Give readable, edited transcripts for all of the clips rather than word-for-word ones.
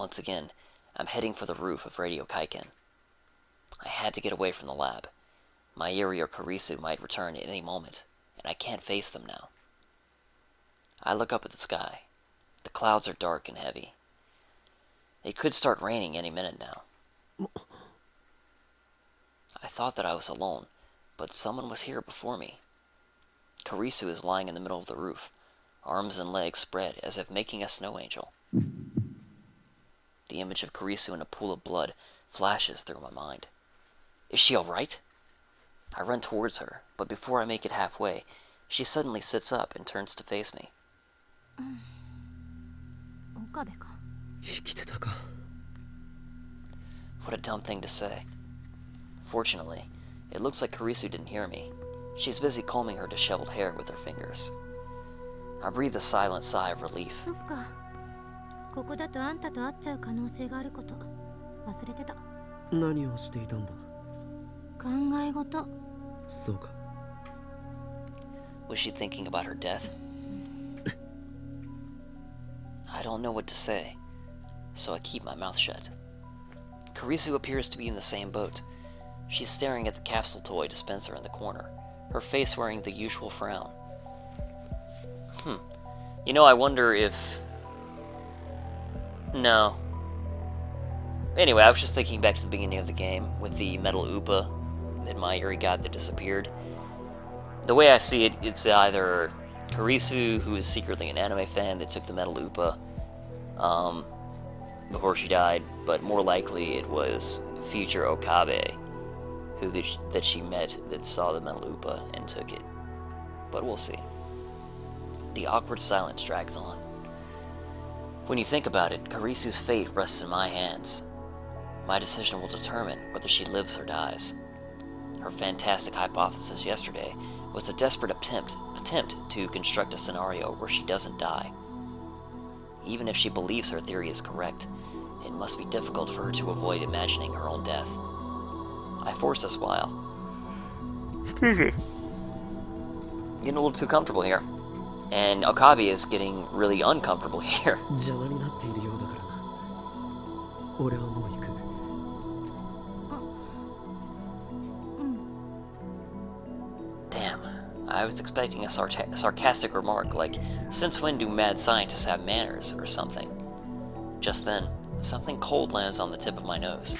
Once again, I'm heading for the roof of Radio Kaiken. I had to get away from the lab. Mayuri or Kurisu might return at any moment, and I can't face them now. I look up at the sky. The clouds are dark and heavy. It could start raining any minute now. I thought that I was alone, but someone was here before me. Kurisu is lying in the middle of the roof, arms and legs spread as if making a snow angel. The image of Kurisu in a pool of blood flashes through my mind. Is she alright? I run towards her, but before I make it halfway, she suddenly sits up and turns to face me. What a dumb thing to say. Fortunately, it looks like Kurisu didn't hear me. She's busy combing her disheveled hair with her fingers. I breathe a silent sigh of relief. Was she thinking about her death? I don't know what to say, so I keep my mouth shut. Kurisu appears to be in the same boat. She's staring at the capsule toy dispenser in the corner, her face wearing the usual frown. You know, I wonder if... No. Anyway, I was just thinking back to the beginning of the game with the metal Upa that Mayuri got that disappeared. The way I see it, it's either Kurisu, who is secretly an anime fan, that took the metal Upa before she died, but more likely it was future Okabe, who that she met that saw the metal Upa and took it. But we'll see. The awkward silence drags on. When you think about it, Kurisu's fate rests in my hands. My decision will determine whether she lives or dies. Her fantastic hypothesis yesterday was a desperate attempt to construct a scenario where she doesn't die. Even if she believes her theory is correct, it must be difficult for her to avoid imagining her own death. I force a smile. Excuse me. Getting a little too comfortable here. And Okabe is getting really uncomfortable here. Damn, I was expecting a sarcastic remark like, "Since when do mad scientists have manners?" or something. Just then, something cold lands on the tip of my nose.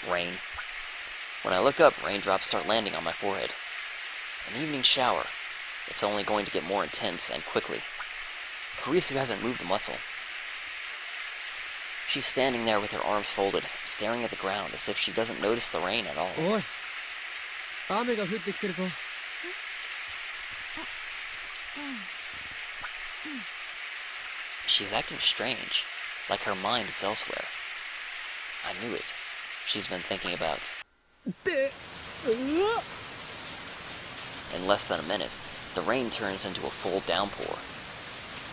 Rain. When I look up, raindrops start landing on my forehead. An evening shower. It's only going to get more intense and quickly. Kurisu hasn't moved a muscle. She's standing there with her arms folded, staring at the ground as if she doesn't notice the rain at all. Oi. She's acting strange, like her mind is elsewhere. I knew it. She's been thinking about... In less than a minute, the rain turns into a full downpour.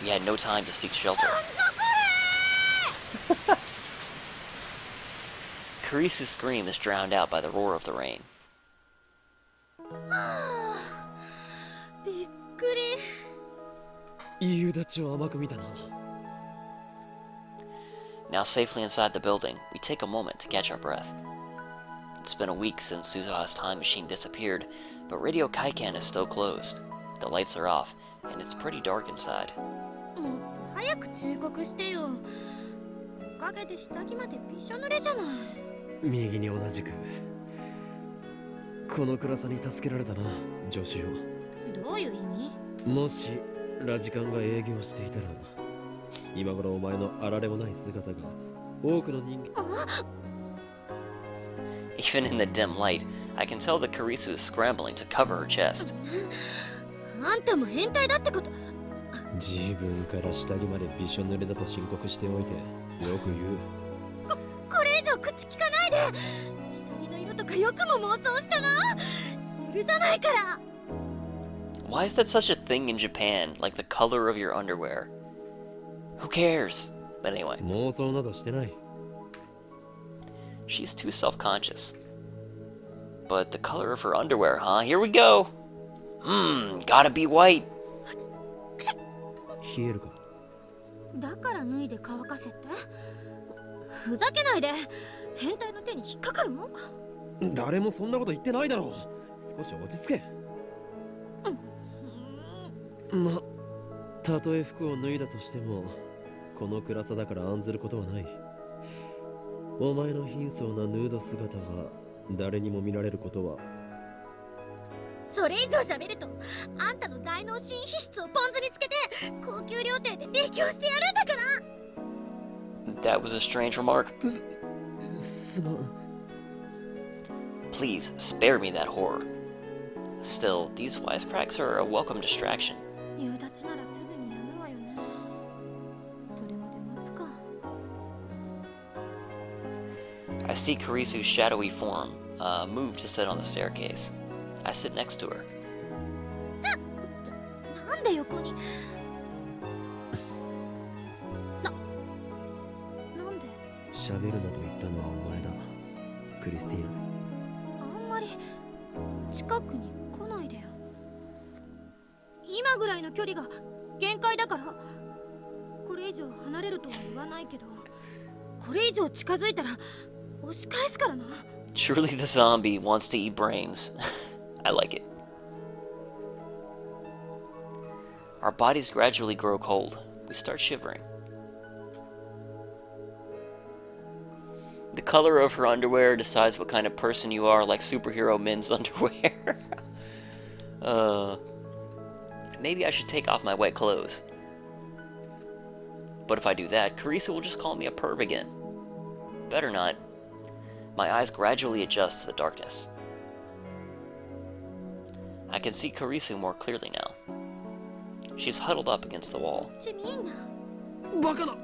We had no time to seek shelter. Kurisu's scream is drowned out by the roar of the rain. Now safely inside the building, we take a moment to catch our breath. It's been a week since Suzuha's time machine disappeared, but Radio Kaiken is still closed. The lights are off, and it's pretty dark inside. Even in the dim light, I can tell that Kurisu is scrambling to cover her chest. Why is that such a thing in Japan, like the color of your underwear? Who cares? But anyway. She's too self-conscious. But the color of her underwear, huh? Here we go! Gotta be white! ふざけないで。変態の手に引っかかるもんか。誰もそんなこと言ってないだろう。少し落ち着け。ま、たとえ服を脱いだとしてもこの暗さだから案ずることはない。お前の貧相なヌード姿は誰にも見られることは。それ以上喋るとあんたの大脳神秘質をポン酢につけて高級料亭で提供してやるんだから。 That was a strange remark. すまん。 Please spare me that horror. Still, these wisecracks are a welcome distraction. 夕立ならすぐにやむわよね。それまで待つか。 I see Kurisu's shadowy form move to sit on the staircase. I sit next to her. なんで横に。なんで。喋るなと言ったのはお前だ、クリスティーナ。あんまり近くに来ないでよ。今ぐらいの距離が限界だから。これ以上離れるとは言わないけど、これ以上近づいたら押し返すからな。 Truly the zombie wants to eat brains. I like it. Our bodies gradually grow cold. We start shivering. The color of her underwear decides what kind of person you are, like superhero men's underwear. Maybe I should take off my wet clothes. But if I do that, Kurisu will just call me a perv again. Better not. My eyes gradually adjust to the darkness. I can see Kurisu more clearly now. She's huddled up against the wall. バカな。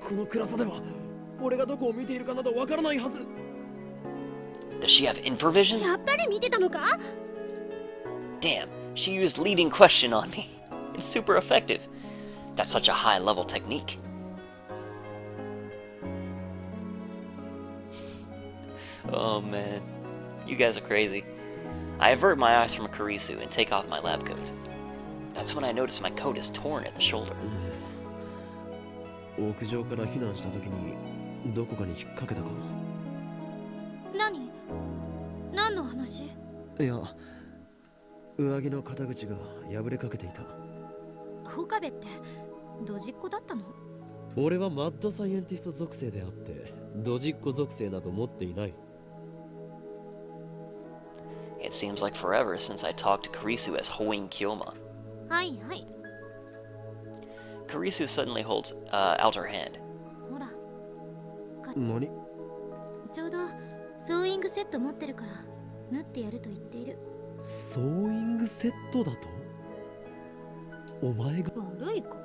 この暗さでは俺がどこを見ているかなどわからないはず。 Does she have infravision? やっぱり見てたのか？ Damn, she used leading question on me. It's super effective. That's such a high level technique. Oh man, you guys are crazy. I avert my eyes from Kurisu and take off my lab coat. That's when I notice my coat is torn at the shoulder. 屋上から避難した時にどこかに引っ掛けたか。何の話？いや、上着の肩口が破れかけていた。岡部ってドジっ子だったの？俺はマッドサイエンティスト属性であってドジっ子属性など持っていない。 It seems like forever since I talked to Kurisu as Hoin Kyoma. はいはい。 Kurisu suddenly holds out her hand. ほら。何？ちょうどソーイングセット持ってるから縫ってやると言っている。ソーイングセットだと？お前が？悪いか。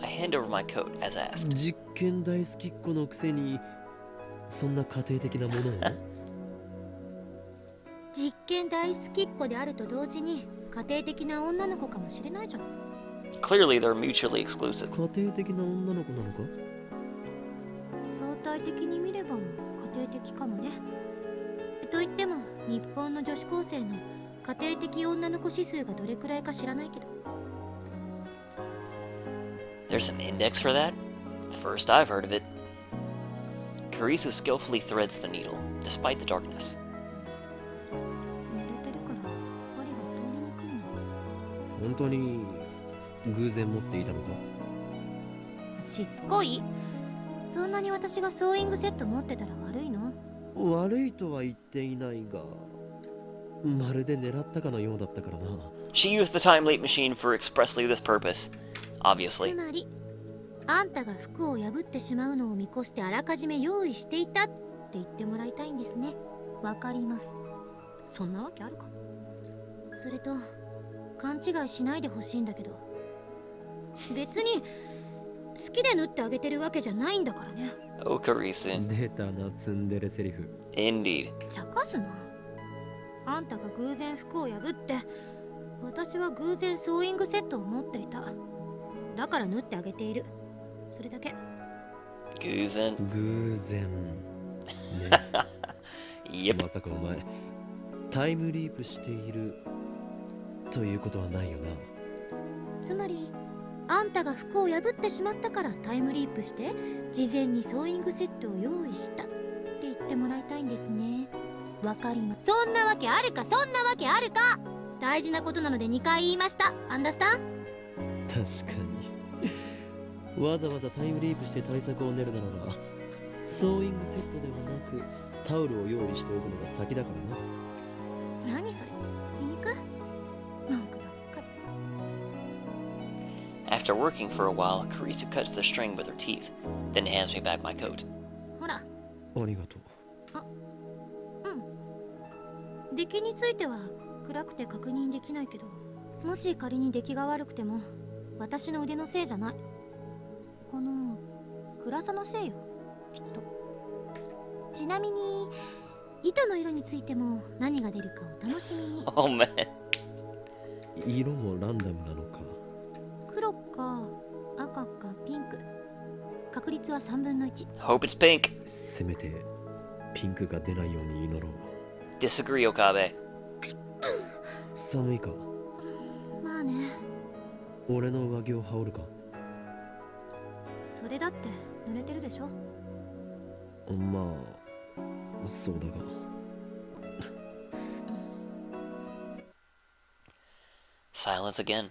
I hand over my coat as asked. 実験大好きっ子のくせにそんな家庭的なものを？実験大好きっ子であると同時に家庭的な女の子かもしれないじゃん。 Clearly, they're mutually exclusive. 家庭的な女の子なのか？相対的に見れば家庭的かもね。と言っても日本の女子高生の家庭的女の子指数がどれくらいか知らないけど。 There's an index for that? First I've heard of it. Kurisu skillfully threads the needle, despite the darkness. 濡れてるから針が通りにくいの。本当に偶然持っていたのか？しつこい？そんなに私がソーイングセット持ってたら悪いの？悪いとは言っていないが、まるで狙ったかのようだったからな。 She used the time leap machine for expressly this purpose, つ obviously. まりあんたが服を破ってしまうのを見越してあらかじめ用意していたって言ってもらいたいんですね。わかります。そんなわけあるか。それと勘違いしないでほしいんだけど、別に好きで縫ってあげてるわけじゃないんだからね。 Oh, Kurisu. 出たな、ツンデレセリフ。 Indeed. 茶化すな。あんたが偶然服を破って、私は偶然ソーイングセットを持っていた。だから縫ってあげている。それだけ。 Guzen. 偶然。ね。Yep. まさかお前、タイムリープしているということはないよな。つまりあんたが服を破ってしまったからタイムリープして事前にソーイングセットを用意したって言ってもらいたいんですね。わかります。そんなわけあるか、そんなわけあるか。大事なことなので2回言いました。アンダースタン？確かに。わざわざタイムリープして対策を練るならば、ソーイングセットではなくタオルを用意しておくのが先だからな。何それ、皮肉？文句ばっかり。After working for a while, Kurisu cuts the string with her teeth, then hands me back my coat. ほら、ありがとう。出来については暗くて確認できないけど、もし仮に出来が悪くても私の腕のせいじゃない。この暗さのせいよ、きっと。ちなみに糸の色についても何が出るかお楽しみに。Oh man. 色もランダムなのか。黒か赤かピンク。確率は3分の1。Hope it's pink. せめてピンクが出ないように祈ろう。Disagree, Okabe. 寒いか。まあね。俺の上着を羽織るか。それだって濡れてるでしょ。まあそうだが。Silence again.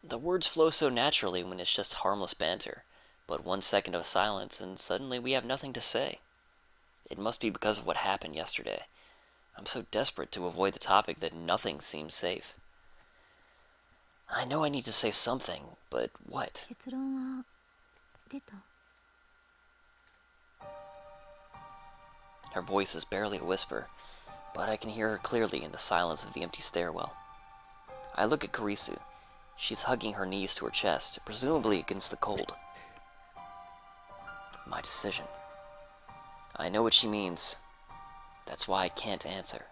The words flow so naturally when it's just harmless banter, but 1 second of silence and suddenly we have nothing to say. It must be because of what happened yesterday. I'm so desperate to avoid the topic that nothing seems safe. I know I need to say something, but what? 結論は出た。 Her voice is barely a whisper, but I can hear her clearly in the silence of the empty stairwell. I look at Kurisu. She's hugging her knees to her chest, presumably against the cold. My decision. I know what she means. That's why I can't answer.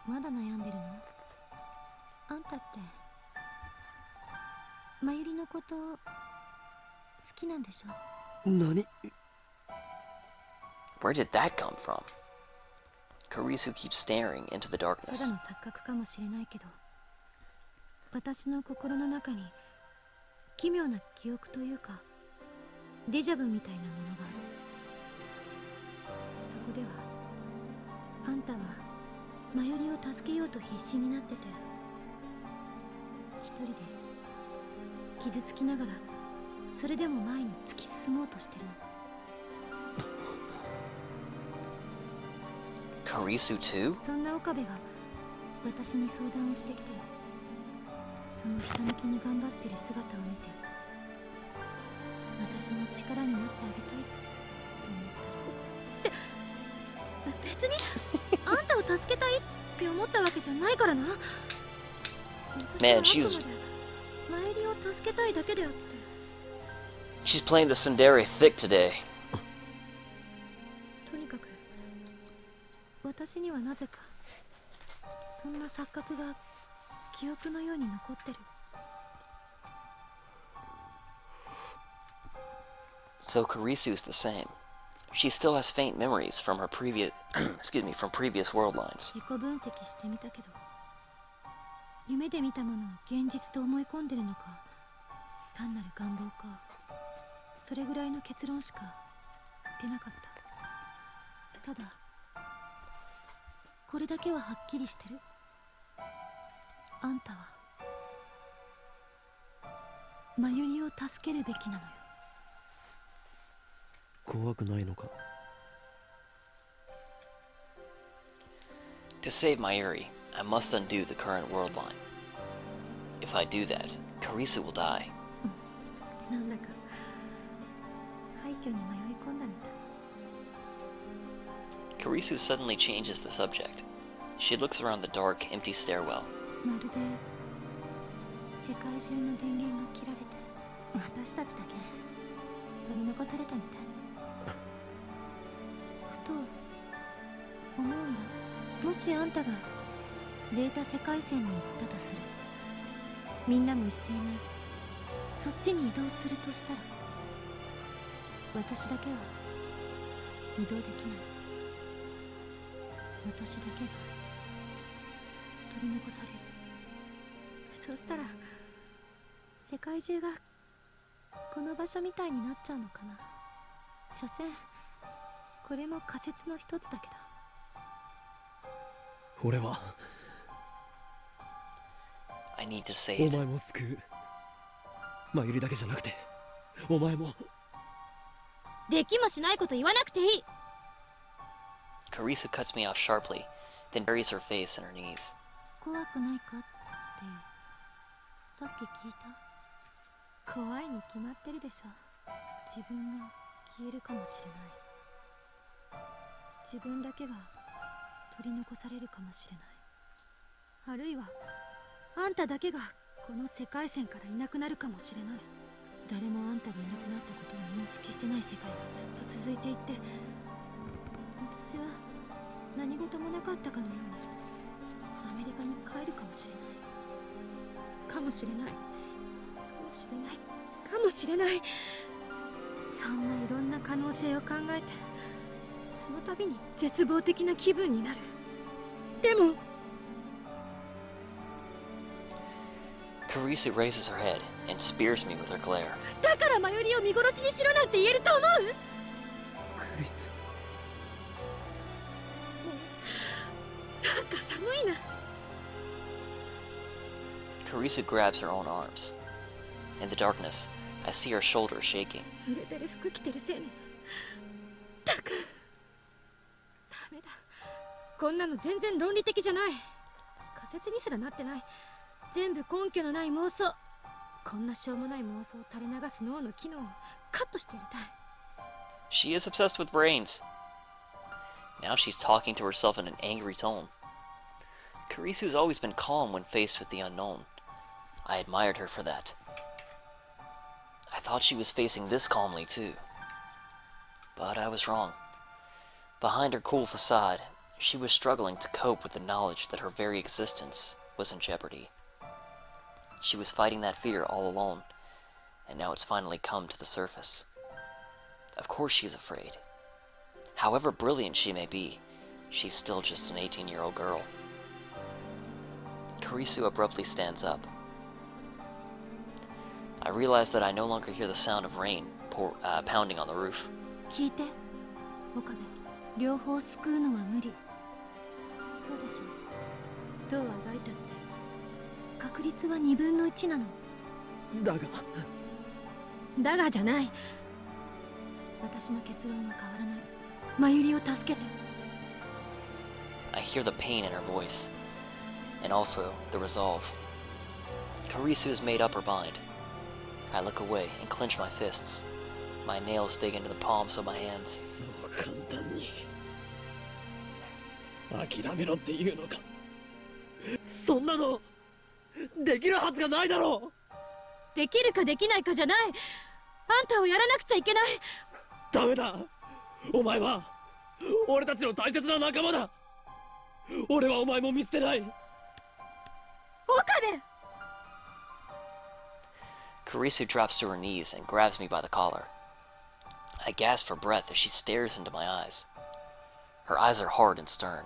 まだ悩んでるの？あんたってまゆりのこと好きなんでしょ？何？ Where did that come from? Kurisu keeps staring into the ただ darkness. の錯覚かもしれないけど、私の心の中に奇妙な記憶というかデジャブみたいなものがある。そこではあんたはまゆりを助けようと必死になってて、一人で傷つきながらそれでも前に突き進もうとしてるの。 Kurisu too? そんな岡部が私に相談をしてきて、そのひたむきに頑張ってる姿を見て、私の力になってあげたいと思ったら。って別にあんたを助けたいって思ったわけじゃないからな。私は Man, あく she's までまゆりを助けたいだけであって。 she's playing the tsundere thick today. とにかく私にはなぜかそんな錯覚が記憶のように残ってる。 So Kurisu's the same. She still has faint memories from her previous from previous world lines. 自己分析してみたけど、夢で見たものを現実と思い込んでるのか、単なる願望か、それぐらいの結論しか出なかった。ただこれだけははっきりしてる。あんたはまゆりを助けるべきなのよ。怖くないのか。 To save Mayuri, I must undo the current world line. If I do that, Kurisu will die. なんだか廃墟に迷い込んだみたい。 Kurisu suddenly changes the subject. She looks around the dark, empty stairwell. まるで世界中の電源が切られて、私たちだけ取り残されたみたい。ふと思うんだ。もしあんたがデータ世界線に行ったとする。みんなも一斉にそっちに移動するとしたら、私だけは移動できない。私だけが取り残される。そしたら世界中がこの場所みたいになっちゃうのかな。所詮これも仮説の一つだけど。俺は I need to say お it. 前も救う。マユリだけじゃなくてお前も。できもしないこと言わなくていい。 Kurisu cuts me off sharply, then buries her face in her knees. 怖くないかってさっき聞いた。怖いに決まってるでしょ。自分が消えるかもしれない。自分だけが取り残されるかもしれない。あるいはあんただけがこの世界線からいなくなるかもしれない。誰もあんたがいなくなったことを認識してない世界がずっと続いていって、私は何事もなかったかのようにアメリカに帰るかもしれない。かもしれない。かもしれない。そんないろんな可能性を考えて、その度に絶望的な気分になる。でも Kurisu raises her head and spears me with her glare. だからマユリを見殺しにしろなんて言えると思う？クリス。なんか寒いな。 Kurisu grabs her own arms. In the darkness, I see her shoulders shaking. 濡れてる服着てる青年。たくダメだ。こんなの全然論理的じゃない。仮説にすらなってない。全部根拠のない妄想。こんなしょうもない妄想を垂れ流す脳の機能をカットしてやりたい。 She is obsessed with brains. Now she's talking to herself in an angry tone. Kurisu's always been calm when faced with the unknown. I admired her for that. I thought she was facing this calmly too. But I was wrong. Behind her cool facade, she was struggling to cope with the knowledge that her very existence was in jeopardy. She was fighting that fear all alone, and now it's finally come to the surface. Of course she's afraid. However brilliant she may be, she's still just an 18-year-old girl. Kurisu abruptly stands up. I realize that I no longer hear the sound of rain pounding on the roof. 聞いて、岡部。両方救うのは無理。そうでしょう。どうあがいたって確率は2分の1なの。だが。だがじゃない。私の結論は変わらない。マユリを助けて。 I hear the pain in her voice, and also the resolve. Kurisu has made up her mind. I look away and clench my fists. My nails dig into the palms of my hands. そう簡単に諦めろっていうのか。そんなのできるはずがないだろう。できるかできないかじゃない。あんたをやらなくちゃいけない。ダメだ。お前は俺たちの大切な仲間だ。俺はお前も見捨てない。岡部。 Kurisu drops to her knees and grabs me by the collar. I gasp for breath as she stares into my eyes. Her eyes are hard and stern.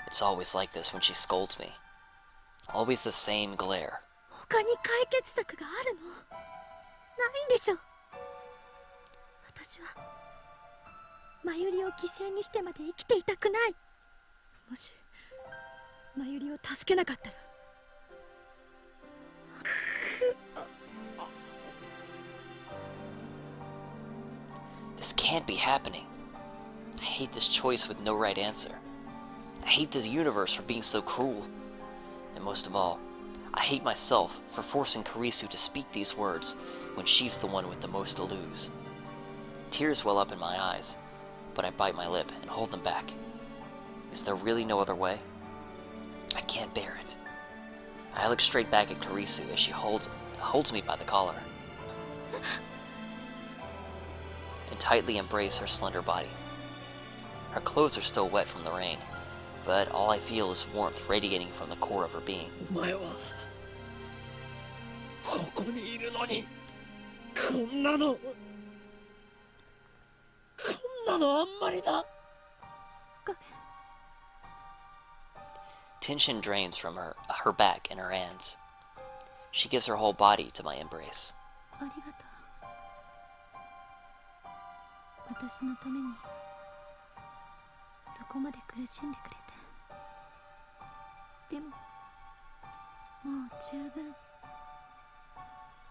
It's always like this when she scolds me. Always the same glare. 他に解決策があるの？ないんでしょ。私はマユリを犠牲にしてまで生きていたくない。もしマユリを助けなかったら。This can't be happening. I hate this choice with no right answer. I hate this universe for being so cruel. And most of all, I hate myself for forcing Kurisu to speak these words when she's the one with the most to lose. Tears well up in my eyes, but I bite my lip and hold them back. Is there really no other way? I can't bear it. I look straight back at Kurisu as she holds me by the collar and tightly embrace her slender body. Her clothes are still wet from the rain, but all I feel is warmth radiating from the core of her being. お前はここにいるのにこんなのあんまりだ。Tension drains from her back and her hands. She gives her whole body to my embrace. ありがとう。私のためにそこまで苦しんでくれて。でももう十分。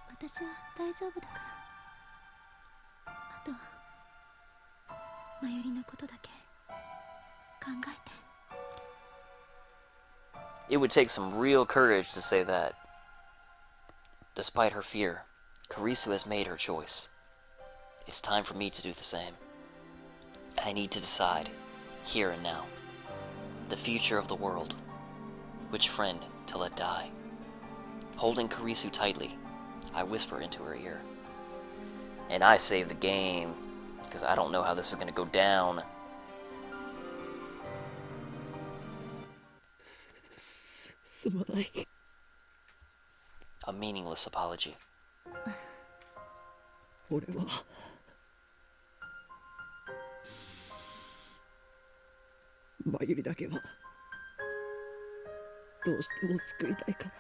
私は大丈夫だから。あとはマユリのことだけ考えて。 It would take some real courage to say that. Despite her fear, Kurisu has made her choice. It's time for me to do the same. I need to decide, here and now, the future of the world. Which friend to let die. Holding Kurisu tightly, I whisper into her ear. And I save the game, because I don't know how this is going to go down. すまない。 A meaningless apology. 俺はマユリだけはどうしても救いたいから。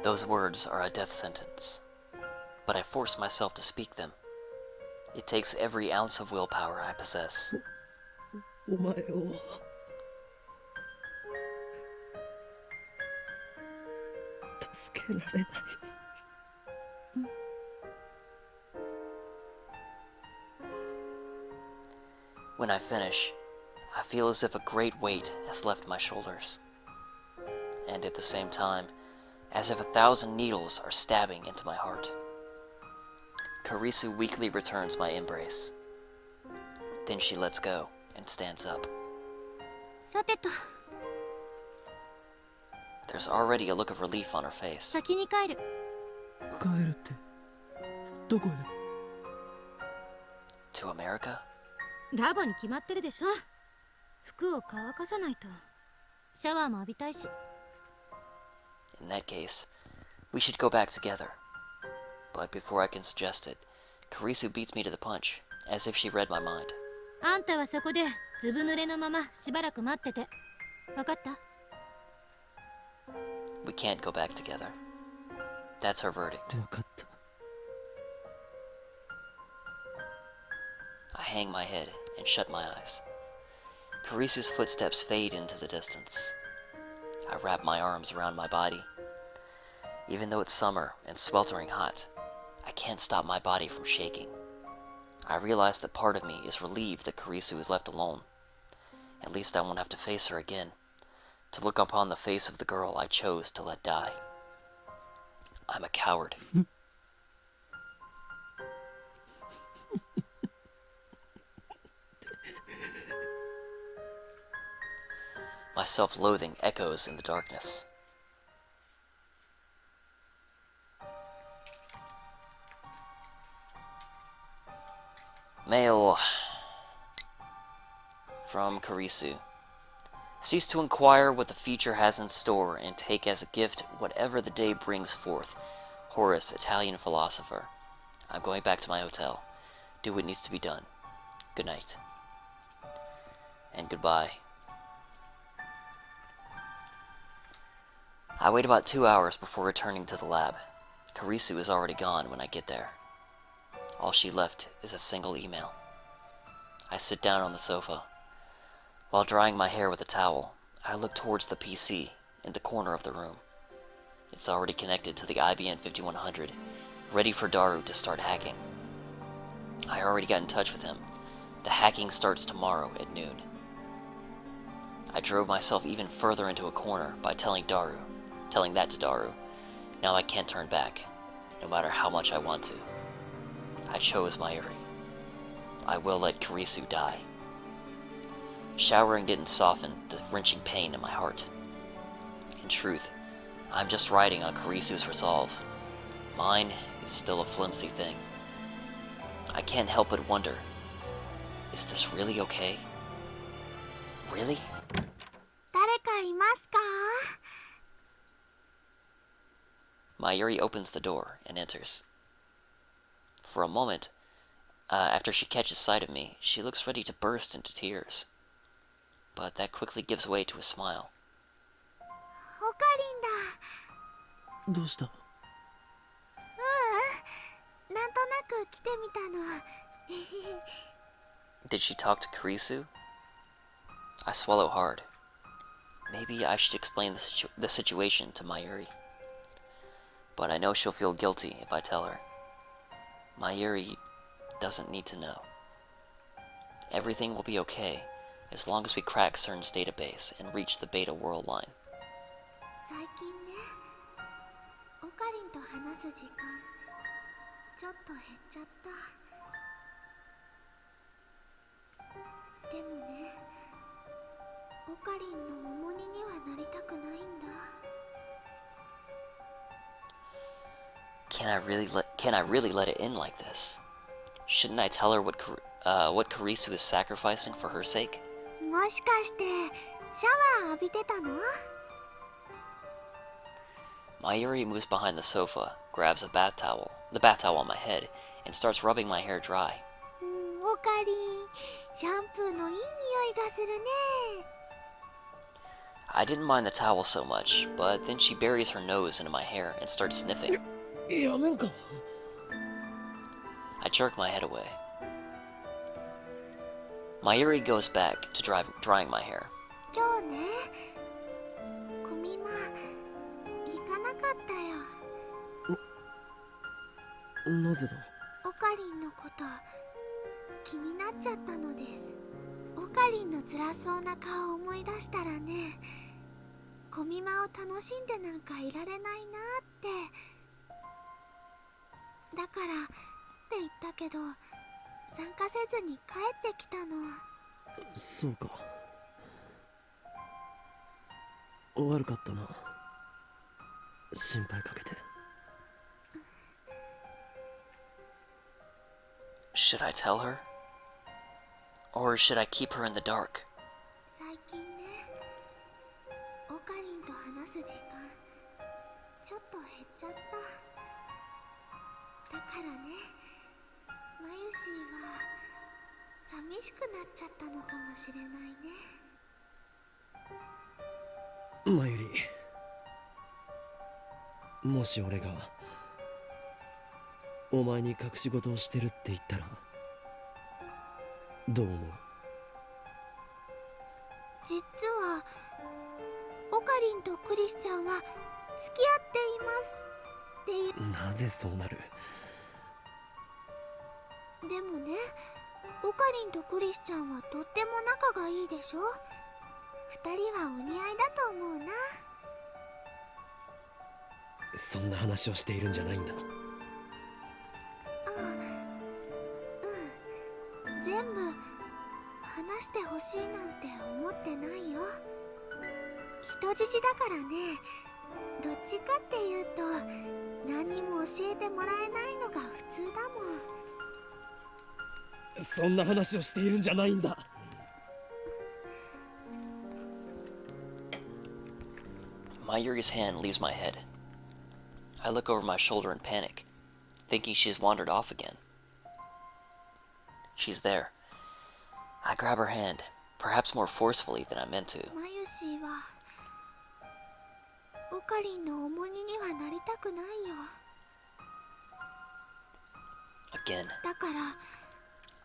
Those words are a death sentence, but I force myself to speak them. It takes every ounce of willpower I possess. お前を助けられない。 When I finish, I feel as if a great weight has left my shoulders, and at the same time, as if 1,000 needles are stabbing into my heart. Kurisu weakly returns my embrace. Then she lets go and stands up. さてと、 There's already a look of relief on her face. 先に帰る。帰るってどこへ？ To America? ラボに決まってるでしょ。服を乾かさないと。シャワーも浴びたいし。 In that case, we should go back together. But before I can suggest it, Kurisu beats me to the punch, as if she read my mind. あんたはそこでずぶ濡れのまましばらく待ってて。わかった？ We can't go back together. That's her verdict. 分かった。 I hang my head and shut my eyes. Kurisu's footsteps fade into the distance. I wrap my arms around my body. Even though it's summer and sweltering hot, I can't stop my body from shaking. I realize that part of me is relieved that Kurisu is left alone. At least I won't have to face her again, to look upon the face of the girl I chose to let die. I'm a coward. My self-loathing echoes in the darkness. Mail from Kurisu. Cease to inquire what the future has in store, and take as a gift whatever the day brings forth. Horace, Italian philosopher. I'm going back to my hotel. Do what needs to be done. Good night. And goodbye. I wait about 2 hours before returning to the lab. Kurisu is already gone when I get there. All she left is a single email. I sit down on the sofa. While drying my hair with a towel, I look towards the PC in the corner of the room. It's already connected to the IBM 5100, ready for Daru to start hacking. I already got in touch with him. The hacking starts tomorrow at noon. I drove myself even further into a corner by telling that to Daru. Now I can't turn back, no matter how much I want to. I chose Mayuri. I will let Kurisu die. Showering didn't soften the wrenching pain in my heart. In truth, I'm just riding on Kurisu's resolve. Mine is still a flimsy thing. I can't help but wonder, is this really okay? Really? 誰かいますか？ Mayuri opens the door and enters. For a moment, after she catches sight of me, she looks ready to burst into tears. But that quickly gives way to a smile. どうした？なんとなく来てみたの。Did she talk to Kurisu? I swallow hard. Maybe I should explain the situation to Mayuri. But I know she'll feel guilty if I tell her. Mayuri doesn't need to know. Everything will be okay as long as we crack CERN's database and reach the Beta World line. 最近ね、オカリンと話す時間ちょっと減っちゃった。でもね、オカリンの重荷にはなりたくないんだ。Can I really let it in like this? Shouldn't I tell her what Kurisu is sacrificing for her sake? もしかしてシャワー浴びてたの？ Mayuri moves behind the sofa, grabs the bath towel on my head, and starts rubbing my hair dry. オカリン、シャンプーのいい匂いがするね。I didn't mind the towel so much, but then she buries her nose into my hair and starts sniffing. やめんか。 I jerk my head away. Mayuri goes back to drying my hair. 今日ね、コミマ行かなかったよ。なぜだ？オカリンのこと気になっちゃったのです。オカリンの辛そうな顔を思い出したらね、コミマを楽しんでなんかいられないなって。だからって言ったけど参加せずに帰ってきたの。そうか。悪かったな。心配かけて。Should I tell her? Or should I keep her in the dark? 最近ね、オカリンと話す時間ちょっと減っちゃった。だからね、マユシーは寂しくなっちゃったのかもしれないね。マユリ、もし俺がお前に隠し事をしてるって言ったらどう思う？実はオカリンとクリスちゃんは付き合っていますっていう。なぜそうなる？でもね、オカリンとクリスちゃんはとっても仲がいいでしょ。二人はお似合いだと思うな。そんな話をしているんじゃないんだ。全部話してほしいなんて思ってないよ。人質だからね。どっちかっていうと何にも教えてもらえないのが普通だもん。そんな話をしているんじゃないんだ。Mayuri's hand leaves my head. I look over my shoulder in panic, thinking she's wandered off again. She's there. I grab her hand, perhaps more forcefully than I meant to. マユシーはオカリンの重荷にはなりたくないよ。 Again. だから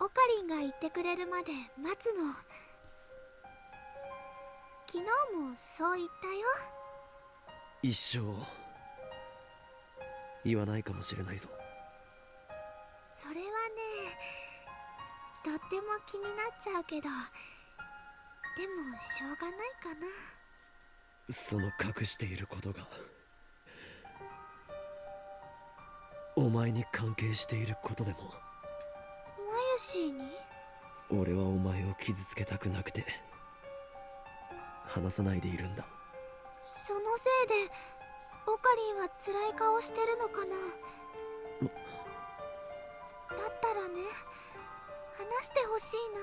オカリンが言ってくれるまで待つの。昨日もそう言ったよ。一生言わないかもしれないぞ。それはね、とっても気になっちゃうけど、でもしょうがないかな。その隠していることがお前に関係していることでも。マユシーに？俺はお前を傷つけたくなくて話さないでいるんだ。そのせいでオカリンは辛い顔してるのかな。だったらね、話してほしいな。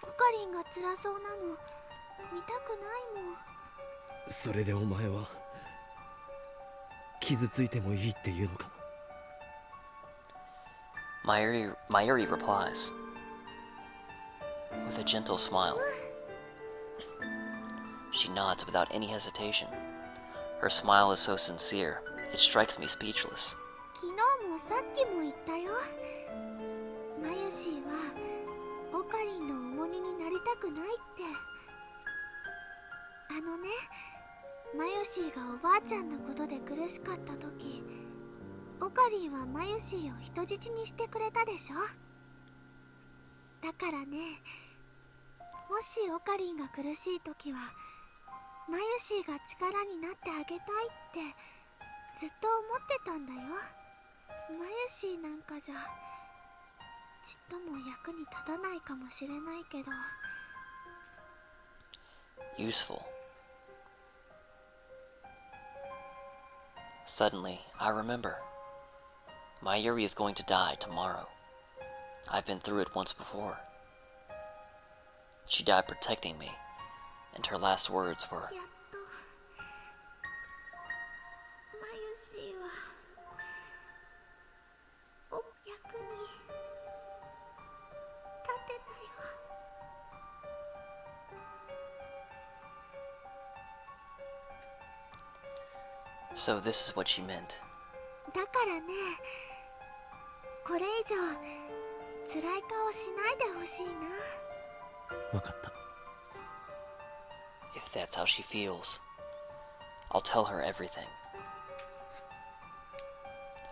オカリンが辛そうなの見たくないもん。それでお前は傷ついてもいいっていうのか。Mayuri replies with a gentle smile. She nods without any hesitation, Her smile is so sincere, it strikes me speechless. 昨日もさっきも言ったよ。マユシーはオカリンの重荷になりたくないって。あのね、マユシーがおばあちゃんのことで苦しかった時、オカリンはマユシーを人質にしてくれたでしょ。だからね、もしオカリンが苦しい時はマユシーが力になってあげたいってずっと思ってたんだよ。マユシーなんかじゃちっとも役に立たないかもしれないけど。 Useful. Suddenly, I remember. Mayuri is going to die tomorrow. I've been through it once before. She died protecting me, and her last words were, やっとマユシーはお役に立てたよ。 So this is what she meant. だからね、これ以上辛い顔しないでほしいな。わかった。 If that's how she feels, I'll tell her everything.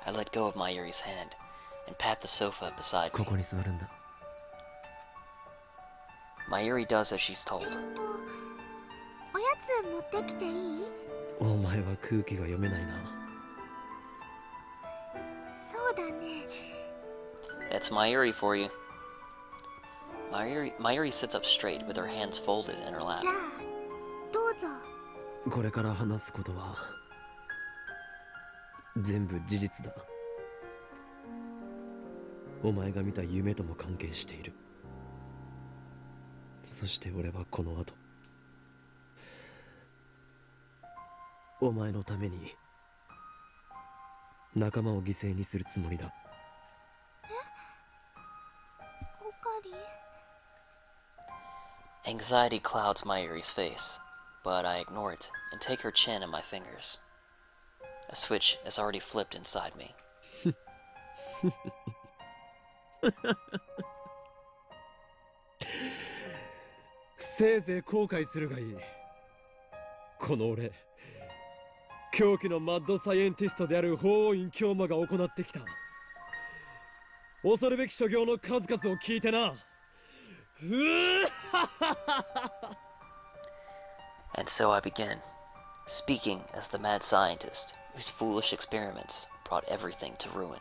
I let go of Mayuri's hand and pat the sofa beside こ me. こに座るんだ。 Mayuri does as she's told. おやつ持ってきていい？お前は空気が読めないな。そうだね。 That's Mayuri for you. Mayuri sits up straight with her hands folded in her lap. じゃあどうぞ。これから話すことは全部事実だ。お前が見た夢とも関係している。そして俺はこの後お前のために仲間を犠牲にするつもりだ。オカリン。 Anxiety clouds Mayuri's face, but I ignore it and take her chin in my fingers. A switch has already flipped inside me. せいぜい後悔するがいい。この俺、狂気のマッドサイエンティストである法王院京馬が行ってきた恐るべき所業の数々を聞いてな。And so I begin, speaking as the mad scientist whose foolish experiments brought everything to ruin.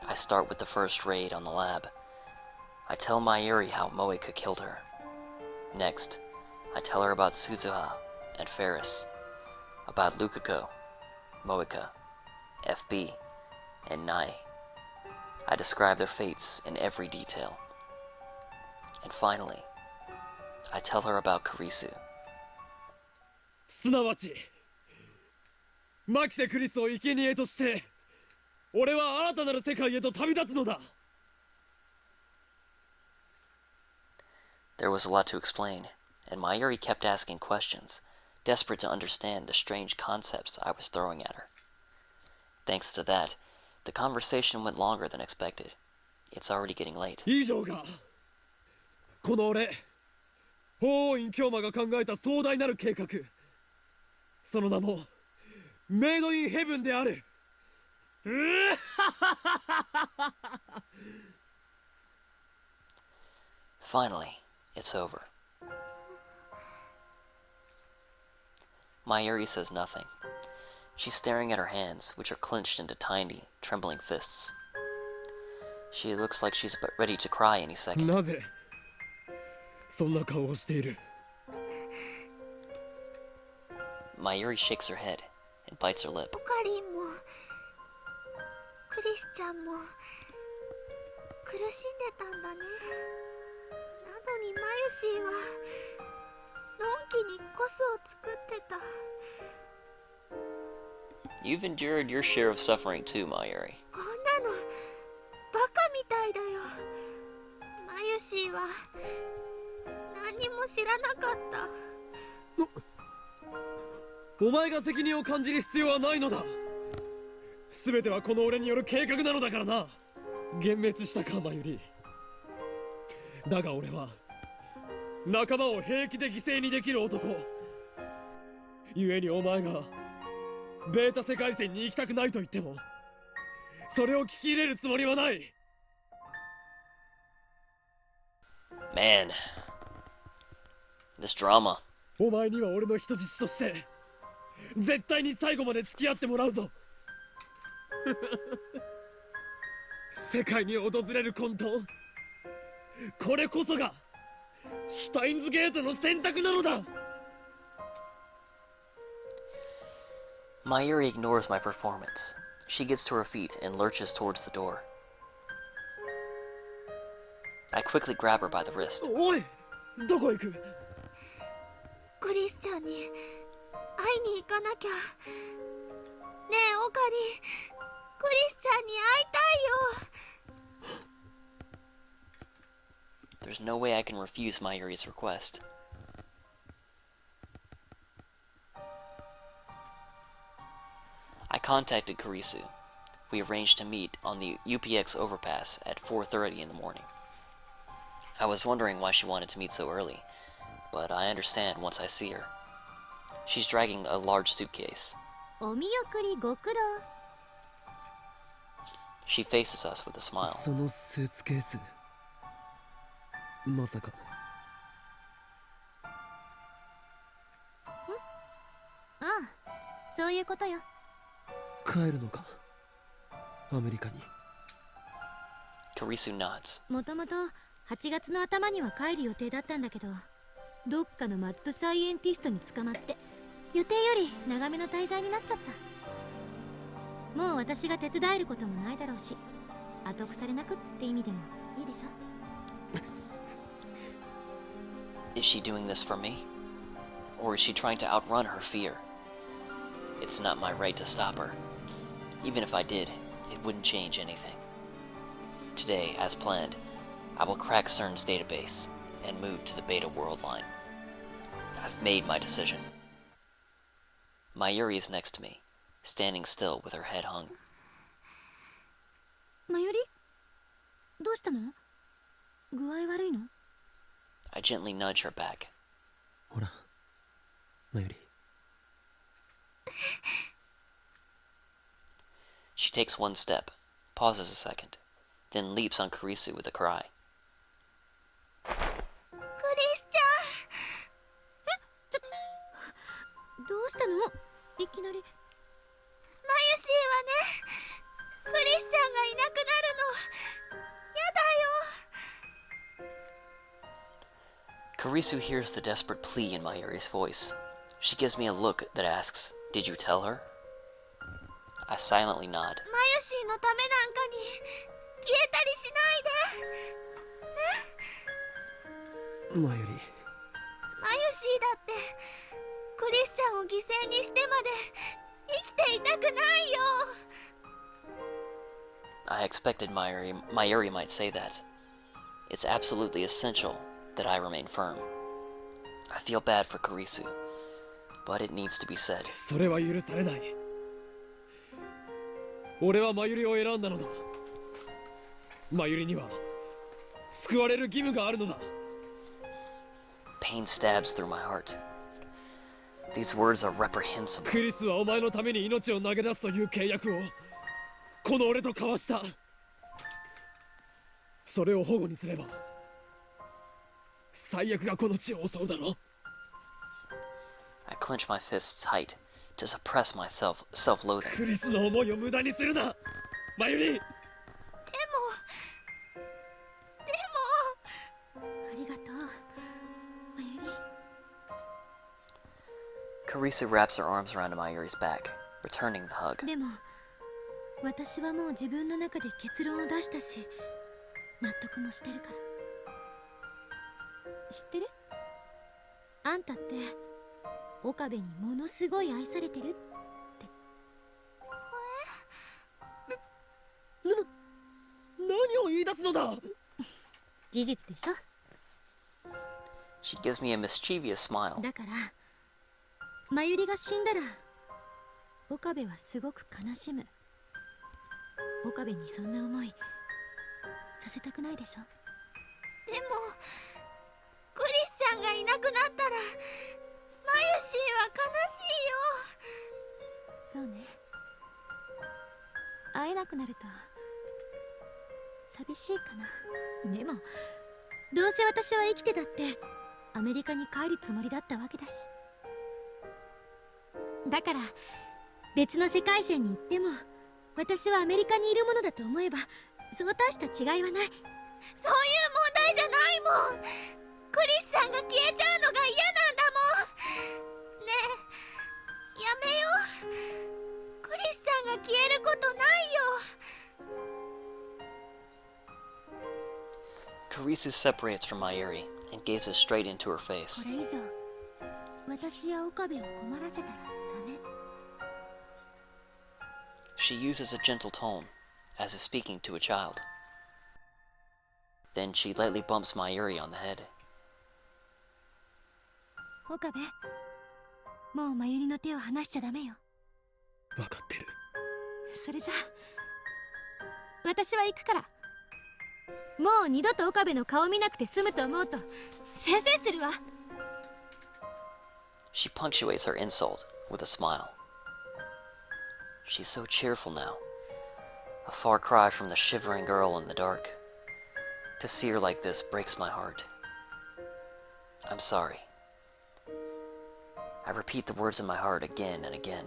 I start with the first raid on the lab. I tell Mayuri how Moeka killed her. Next, I tell her about Suzuha and Ferris, about Lukako, Moeka, FB, and Nai. I describe their fates in every detail. And finally, I tell her about Kurisu. すなわちマキセ・クリスを生贄として俺は新たなる世界へと旅立つのだ。 There was a lot to explain, and Mayuri kept asking questions, desperate to understand the strange concepts I was throwing at her. Thanks to that, the conversation went longer than expected. It's already getting late. 以上がこの俺法王院京馬が考えた壮大なる計画、その名もメイドインヘブンである。Finally, it's over. Mayuri says nothing. She's staring at her hands, which are clenched into tiny, trembling fists. She looks like she's ready to cry any second. なぜそんな顔をしている？ Mayuri shakes her head and bites her lip. オカリンもクリスちゃんも苦しんでたんだね。なのにマユシーはのんきにコスを作ってた。 You've endured your share of suffering too, Mayuri. こんなのバカみたいだよ。マユシーは何も知らなかった。お前が責任を感じる必要はないのだ。全てはこの俺による計画なのだからな。幻滅したか、マユリ。だが俺は仲間を平気で犠牲にできる男。故にお前がベータ世界線に行きたくないと言ってもそれを聞き入れるつもりはない。 Man, this drama. お前には俺の人質として絶対に最後まで付き合ってもらうぞ。世界に訪れる混沌、これこそがシュタインズゲートの選択なのだ。 Mayuri ignores my performance. She gets to her feet and lurches towards the door. I quickly grab her by the wrist. おい、どこ行く？クリスチャンに会いに行かなきゃ。ねえオカリ、クリスチャンに会いたいよ。There's no way I can refuse Mayuri's request. I contacted Kurisu. We arranged to meet on the UPX overpass at 4:30 in the morning. I was wondering why she wanted to meet so early, but I understand once I see her. She's dragging a large suitcase. お見送りご苦労。 She faces us with a smile. そのスーツケース、まさか。ああ、そういうことよ。帰るのか、アメリカに。 Kurisu nods. もともと8月の頭には帰る予定だったんだけど、どっかのマッドサイエンティストに捕まって予定より長めの滞在になっちゃった。もう私が手伝えることもないだろうし、後腐れなくって意味でもいいでしょ。 Is she doing this for me? Or is she trying to outrun her fear? It's not my right to stop her. Even if I did, it wouldn't change anything. Today, as planned, I will crack CERN's database and move to the Beta World line. I've made my decision. Mayuri is next to me, standing still with her head hung. マユリ、どうしたの？具合悪いの？ I gently nudge her back. ほら、マユリ。 She takes one step, pauses a second, then leaps on Kurisu with a cry. クリスチャン。どうしたの？いきなり。マユシーはね、クリスチャンがいなくなるの。やだよ。 Kurisu hears the desperate plea in Mayuri's voice. She gives me a look that asks, "Did you tell her?" I silently nod. マユシーのためなんかに消えたりしないで。ね。マユリ。マユシーだってクリスチャンを犠牲にしてまで生きていたくないよ。 I expected Mayuri might say that. It's absolutely essential that I remain firm. I feel bad for Kurisu, but it needs to be said. それは許されない。俺はマユリを選んだのだ。マユリには救われる義務があるのだ。 Pain stabs through my heart. These words are reprehensible. クリスはお前のために命を投げ出すという契約をこの俺と交わした。それを保護にすれば最悪がこの地を襲うだろう。 I clench my fists tight to suppress my self-loathing. クリスの思いを無駄にするな、マユリ。でもありがとう、マユリ。 Kurisu wraps her arms around Mayuri's back, returning the hug. でも私はもう自分の中で結論を出したし、納得もしてるから。知ってる？あんたって岡部にものすごい愛されてるって。何を言い出すのだ。事実でしょ。 She gives me a mischievous smile. だからマユリが死んだら岡部はすごく悲しむ。岡部にそんな思いさせたくないでしょ。でもクリスちゃんがいなくなったらマユシーは悲しいよ。そうね。会えなくなると寂しいかな。でもどうせ私は生きてたってアメリカに帰るつもりだったわけだし。だから別の世界線に行っても私はアメリカにいるものだと思えばそう大した違いはない。そういう問題じゃないもん。クリスちゃんが消えちゃうのが嫌なんだもん。ねえ、やめよう。クリスちゃんが消えることないよ。Kurisu separates from Mayuri and gazes straight into her こ face. れ以上私や岡部を困らせたらダメ。 She uses a gentle tone, as if speaking to a child. Then she lightly bumps Mayuri on the head. 岡部、もうマユリの手を離しちゃダメよ。分かってる。それじゃ私は行くから。もう二度と岡部の顔見なくて済むと思うとせいせいするわ。 She punctuates her insult with a smile. She's so cheerful now, a far cry from the shivering girl in the dark. To see her like this breaks my heart. I'm sorry. I repeat the words in my heart again and again,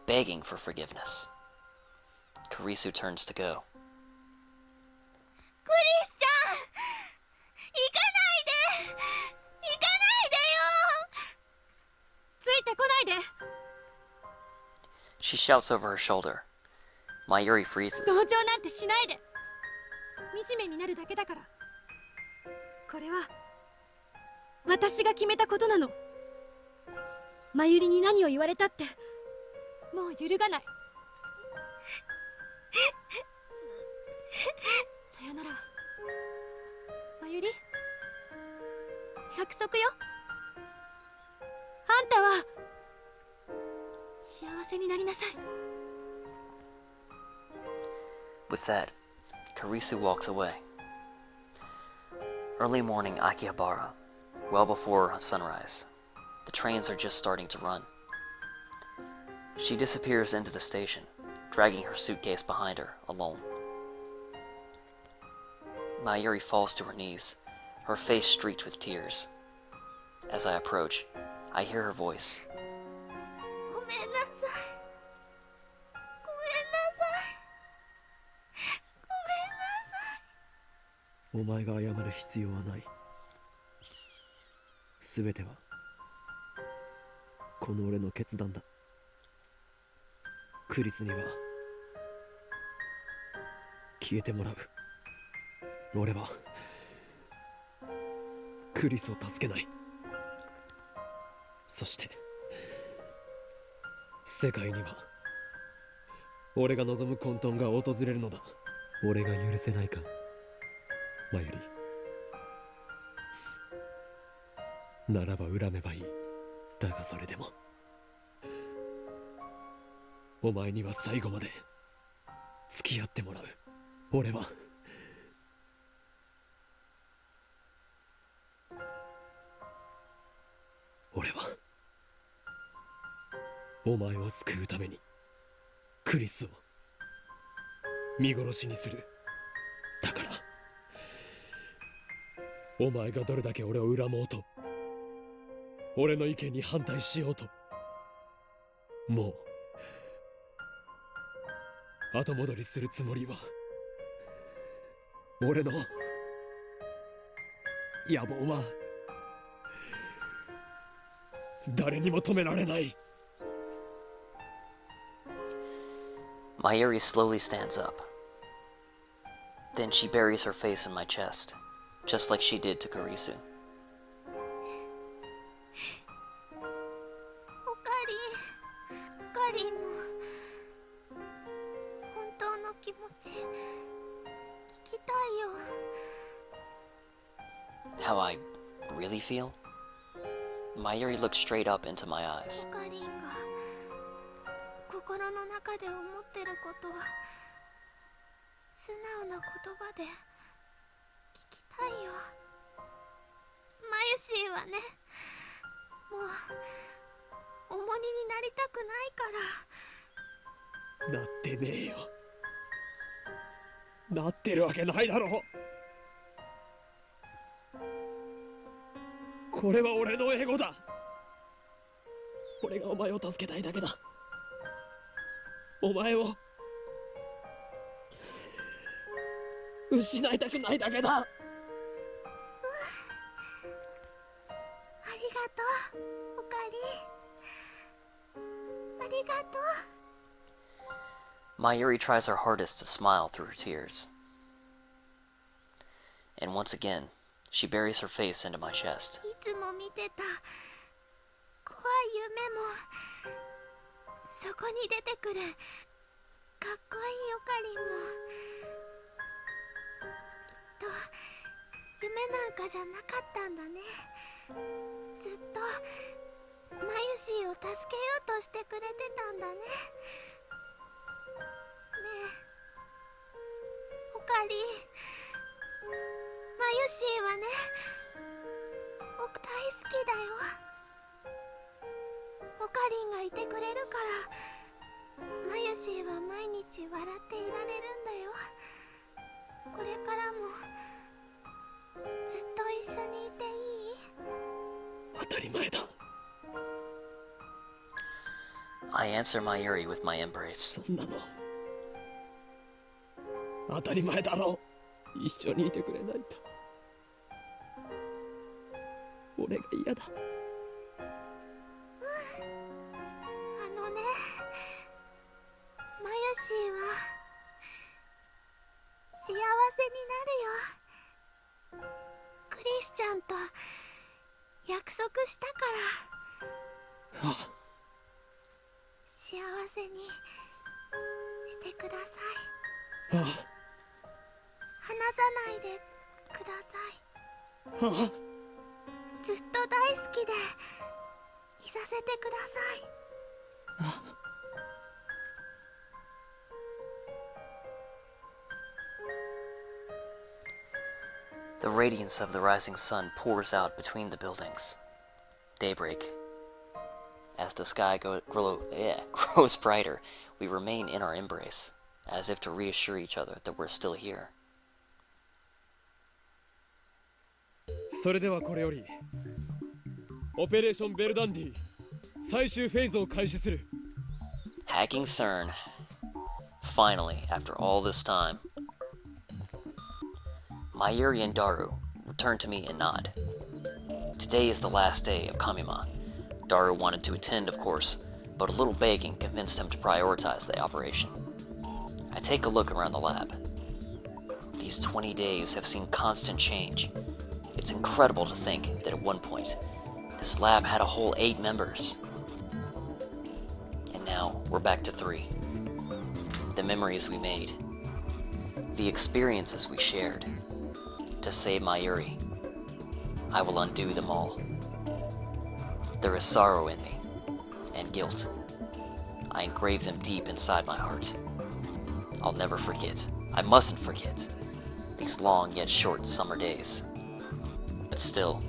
begging for forgiveness. Kurisu turns to go. クリスちゃん、行かないで。行かないでよ。ついてこないで。 She shouts over her shoulder. Mayuri freezes. 同情なんてしないで。惨めになるだけだから。これは私が決めたことなの。マユリに何を言われたってもう揺るがない。さよならマユリ、約束よ。あんたは幸せになりなさい。 With that, Kurisu walks away. Early morning Akihabara, well before sunrise. The trains are just starting to run. She disappears into the station, dragging her suitcase behind her, alone. Mayuri falls to her knees, her face streaked with tears. As I approach, I hear her voice. ごめんなさい。ごめんなさい。ごめんなさい。お前が謝る必要はない。すべてはこの俺の決断だ。クリスには消えてもらう。俺はクリスを助けない。そして世界には俺が望む混沌が訪れるのだ。俺が許せないか、マユリ。ならば恨めばいい。だがそれでもお前には最後まで付き合ってもらう。俺はお前を救うためにクリスを見殺しにする。だからお前がどれだけ俺を恨もうと、俺の意見に反対しようと、もう後戻りするつもりは、俺の野望は誰にも止められない。 Mayuri slowly stands up. Then she buries her face in my chest, just like she did to Kurisu. オカリンの本当の気持ち聞きたいよ。 How I really feel? Mayuri looked straight up into my eyes. オカリンが心の中で思ってることを素直な言葉で聞きたいよ。マユシーはね、もう重荷になりたくないから。なってねえよ。なってるわけないだろ。これは俺のエゴだ。俺がお前を助けたいだけだ。お前を失いたくないだけだ。ありがとう、オカリン。ありがとう。 Mayuri tries her hardest to smile through her tears. And once again, she buries her face into my chest. いつも見てた怖い夢もそこに出てくるかっこいいオカリンもきっと夢なんかじゃなかったんだね。ずっとマユシーを助けようとしてくれてたんだね。ねえオカリン、マユシーはね、僕大好きだよ。オカリンがいてくれるからマユシーは毎日笑っていられるんだよ。これからもずっと一緒にいていい？当たり前だ。 I answer Mayuri with my embrace. そんなの当たり前だろう。一緒にいてくれないと俺が嫌だ。あのね、マユシーは幸せになるよ。クリスちゃんと約束したからあ幸せにしてください。あ離さないでください。あずっと大好きでいさせてください。あ The radiance of the rising sun pours out between the buildings. Daybreak. As the sky grows brighter, we remain in our embrace, as if to reassure each other that we're still here. それではこれよりオペレーションベルダンディ最終フェーズを開始する。 Hacking CERN. Finally, after all this time. Mayuri and Daru return to me and nod. Today is the last day of Kamima. Daru wanted to attend, of course, but a little begging convinced him to prioritize the operation. I take a look around the lab. These 20 days have seen constant change. It's incredible to think that at one point, this lab had a whole 8 members. And now, we're back to 3. The memories we made. The experiences we shared. To save Mayuri, I will undo them all. There is sorrow in me, and guilt. I engrave them deep inside my heart. I'll never forget, I mustn't forget, these long yet short summer days. But still,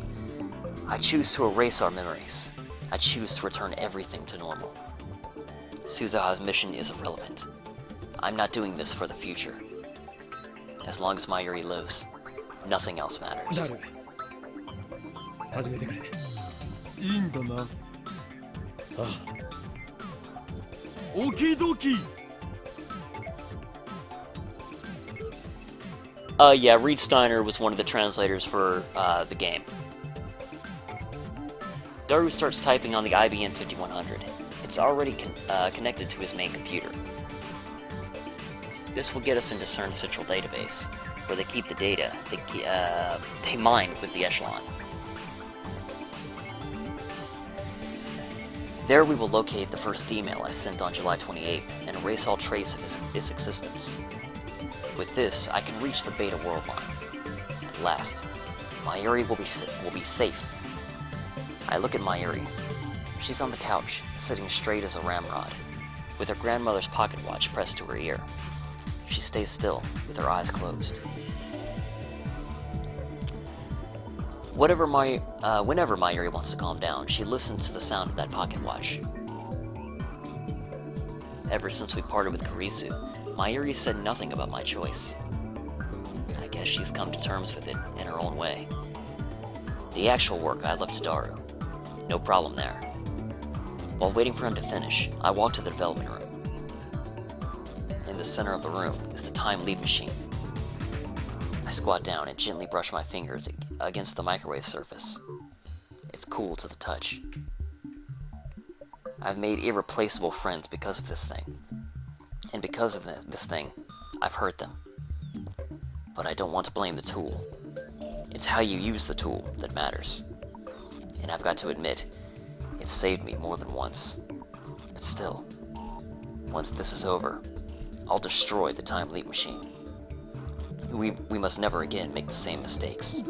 I choose to erase our memories. I choose to return everything to normal. Suzuha's mission is irrelevant. I'm not doing this for the future. As long as Mayuri lives, nothing else ダ matters. ル始めてくれ。いいんだな。ああ オキドキ。 Yeah, Reed Steiner was one of the translators for the game. Daru starts typing on the IBM 5100. It's already connected to his main computer. This will get us into CERN's central database, where they keep the data they mine with the Echelon. There we will locate the first email I sent on July 28th and erase all trace of its existence. With this, I can reach the Beta World line. At last, Mayuri will be safe. I look at Mayuri. She's on the couch, sitting straight as a ramrod, with her grandmother's pocket watch pressed to her ear. She stays still, with her eyes closed. Whenever Mayuri wants to calm down, she listens to the sound of that pocket watch. Ever since we parted with Kurisu, Mayuri said nothing about my choice. I guess she's come to terms with it in her own way. The actual work I left to Daru. No problem there. While waiting for him to finish, I walk to the development room. In the center of the room is the time leap machine. I squat down and gently brush my fingers against the microwave surface. It's cool to the touch. I've made irreplaceable friends because of this thing. And because of this thing, I've hurt them. But I don't want to blame the tool. It's how you use the tool that matters. And I've got to admit, it's saved me more than once. But still, once this is over, I'll destroy the time leap machine. We must never again make the same mistakes.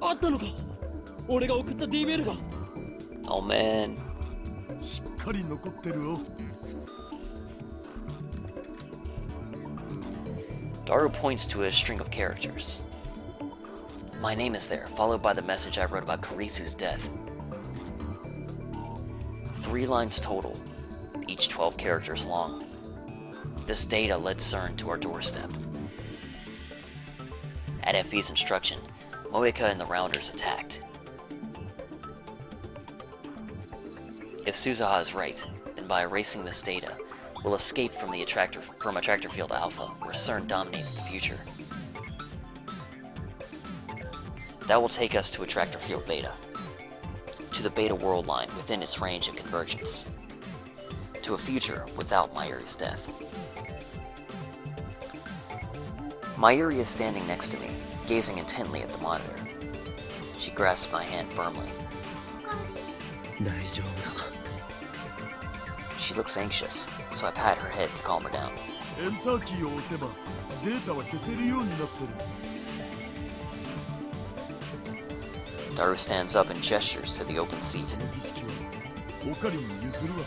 あったのか俺が送った D メールが Oh man. しっかり残ってるよ。 Daru points to a string of characters. My name is there, followed by the message I wrote about Kurisu's death. 3 lines total, each 12 characters long. This data led CERN to our doorstep. At FB's instruction, Moeka and the Rounders attacked. If Suzuha is right, then by erasing this data, we'll escape from Attractor Field Alpha, where CERN dominates the future. That will take us to Attractor Field Beta, to the Beta world line within its range of convergence, to a future without Mayuri's death. Mayuri is standing next to me, gazing intently at the monitor. She grasps my hand firmly. 大丈夫だ She looks anxious, so I pat her head to calm her down. エンターキーを押せばデータは消せるようになってる。 Daru stands up and gestures to the open seat. この儀式はオカリに譲るわ。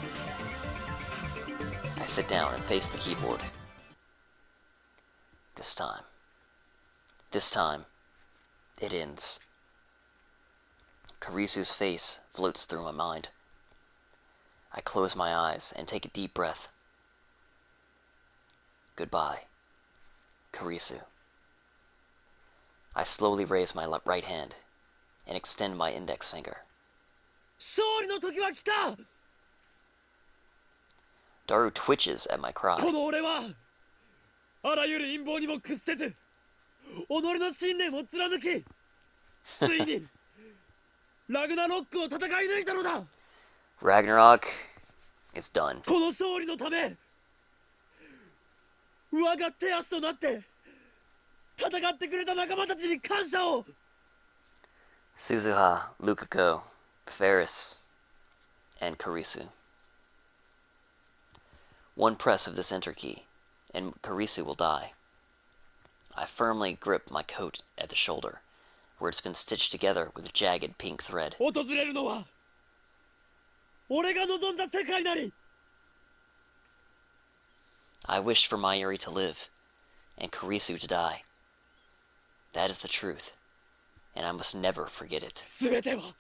I sit down and face the keyboard. This time, it ends. Kurisu's face floats through my mind. I close my eyes and take a deep breath. Goodbye, Kurisu. I slowly raise my right hand and extend my index finger. 勝利の時は来た Daru twitches at my cry. この俺はあらゆる陰謀にも屈せず己の信念を貫きついにラグナロックを戦い抜いたのだ Ragnarok is done. この勝利のため我が手足となって戦ってくれた仲間たちに感謝を Suzuha, Lukako, Ferris, and Kurisu. One press of this enter key, and Kurisu will die. I firmly grip my coat at the shoulder, where it's been stitched together with jagged pink thread. 訪れるのは俺が望んだ世界なり I wished for Mayuri to live, and Kurisu to die. That is the truth, and I must never forget it. 全ては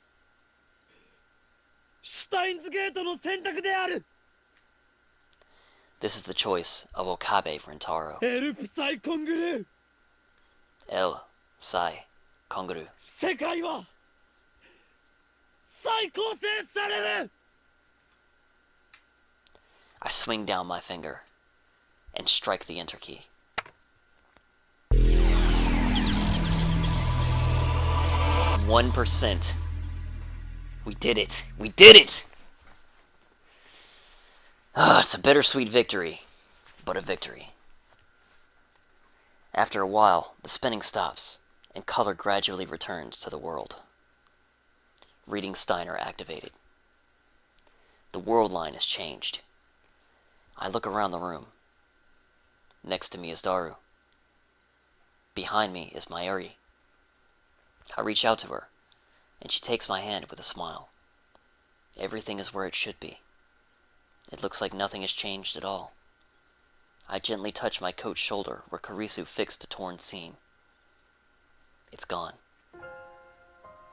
シュタインズゲートの選択である This is the choice of Okabe Rentaro. エルプサイコングルー El Sai Konguru. 世界は再構成される I swing down my finger and strike the enter key. "1%. We did it. We did it! It's a bittersweet victory, but a victory. After a while, the spinning stops, and color gradually returns to the world. Reading Steiner activated. The world line is changed. I look around the room. Next to me is Daru. Behind me is Mayuri. I reach out to her, and she takes my hand with a smile. Everything is where it should be. It looks like nothing has changed at all. I gently touch my coat's shoulder where Kurisu fixed a torn seam. It's gone.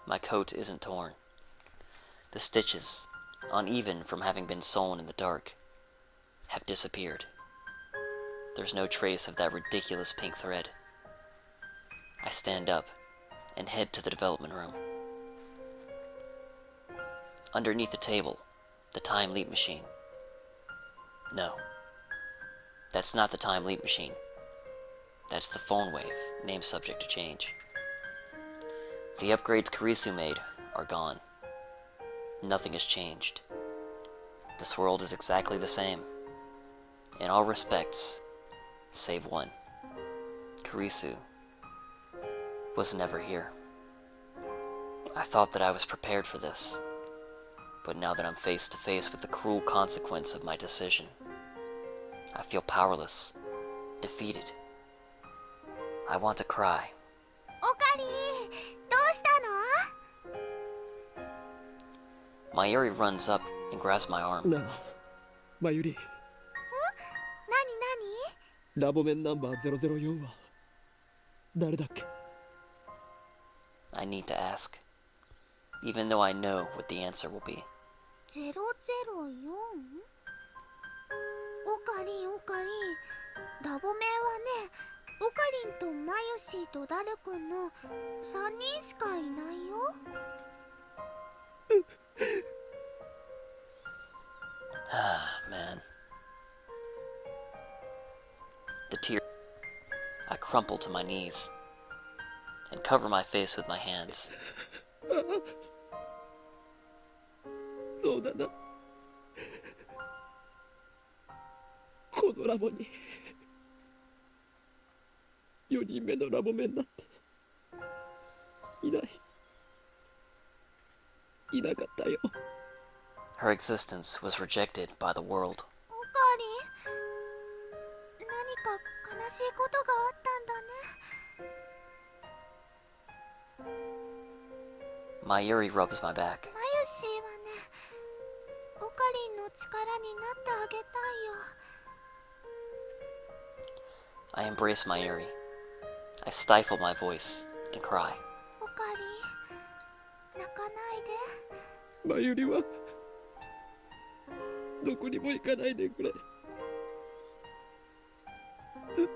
My coat isn't torn. The stitches, uneven from having been sewn in the dark, have disappeared. There's no trace of that ridiculous pink thread. I stand up and head to the development room. Underneath the table, the time leap machine. No, that's not the time leap machine. That's the phone wave, named subject to change. The upgrades Kurisu made are gone. Nothing has changed. This world is exactly the same, in all respects, save one. Kurisu was never here. I thought that I was prepared for this, but now that I'm face to face with the cruel consequence of my decision, I feel powerless, defeated. I want to cry. オカリどうしたの？ Mayuri runs up and grabs my arm. なあ、マユリ、何？ラボメンナンバー004は誰だっけ？ I need to ask, even though I know what the answer will be. 004？オカリンオカリン、ラボメンはね、オカリンとマヨシーとダルくんの3人しかいないよ。Ah, man. The tear. I crumple to my knees and cover my face with my hands. そうだな。このラボに4人目のラボメンなんていなかったよ。 Her existence was rejected by the world. オカリン、何か悲しいことがあったんだね。 Mayuri rubs my back. マヨシーはね、オカリンの力になってあげたいよ。 I embrace Mayuri. I stifle my voice and cry. オカリン、泣かないで。マユリはどこにも行かないでくれ。ずっと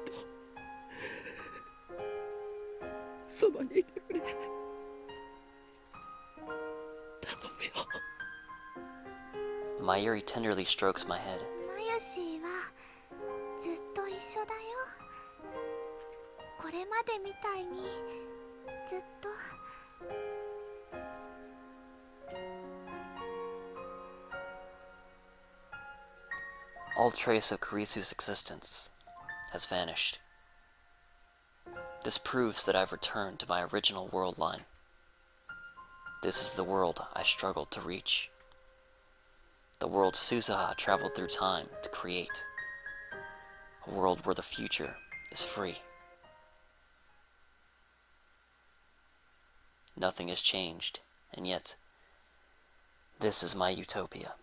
そばにいてくれ。頼むよ。 Mayuri tenderly strokes my head. マヨシーはずっと一緒だよ。これまでみたいにずっと。 All trace of Kurisu's existence has vanished. This proves that I've returned to my original world line. This is the world I struggled to reach. The world Suzuha traveled through time to create. A world where the future is free. Nothing has changed, and yet, this is my utopia.